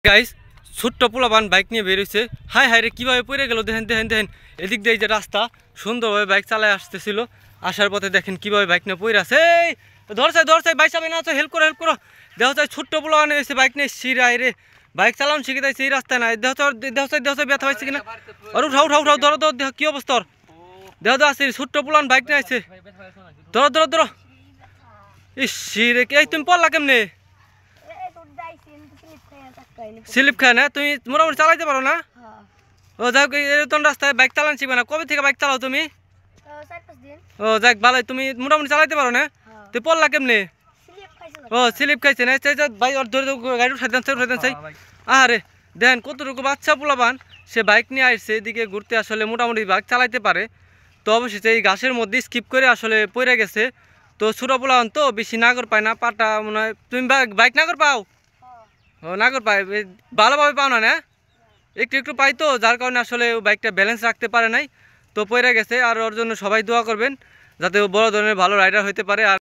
Guys ছোট্ট পোলাপান bike নিয়ে বেরোইছে। হাই হাই রে কীভাবে পড়ে গেল দেখেন দেখেন দেখেন। এদিক দিয়ে যে রাস্তা সুন্দরভাবে বাইক চালায় আসতেছিল, আসার পথে দেখেন কীভাবে বাইক নিয়ে পড়ে আছে। এই ধরছে বাইক চাবে না, হেল্প করো। দেখা যায় ছোট্ট পোলাপান এসে বাইক নিয়ে সিরাই রে বাইক চালানো শিখে যাচ্ছে এই রাস্তায় নাই। দেহ ব্যথা হয়েছে কিনা, আর উঠাও ধরো দেহ কী অবস্থা। দেহ আছে ছোট্ট পোলাপান বাইক নিয়ে আসছে, ধরো ইস রে। এই তুমি পড়লা কেমনে? স্লিপ খায় না? তুমি মোটামুটি চালাইতে পারো না? ও যাই হোক, এরকম রাস্তায় বাইক চালান শিখবে না? কবে থেকে বাইক চালাও তুমি? ও যাক ভালোই, তুমি মোটামুটি চালাইতে পারো না? তুই পড়লা কেমনে? ও স্লিপ খাইছে না? ভাই ওর ধরে গাড়ি উঠাই দেন চাই। আরে দেখেন কতটুকু বাচ্চা পোলাপান সে বাইক নিয়ে আসছে এদিকে ঘুরতে, আসলে মোটামুটি বাইক চালাইতে পারে। তো অবশ্যই এই ঘাসের মধ্যে স্কিপ করে আসলে পড়ে গেছে। তো ছোটো পোলাপান তো বেশি নাগর পায় না, পাটা মনে হয়। তুমি বাইক নাগর পাও? ও নাগর পাই, ভালোভাবে পাও না? না একটু পাই, তো যার কারণে আসলে বাইকটা ব্যালেন্স রাখতে পারে নাই, তো পড়ে গেছে। আর ওর জন্য সবাই দোয়া করবেন যাতে ও বড় ধরনের ভালো রাইডার হইতে পারে। আর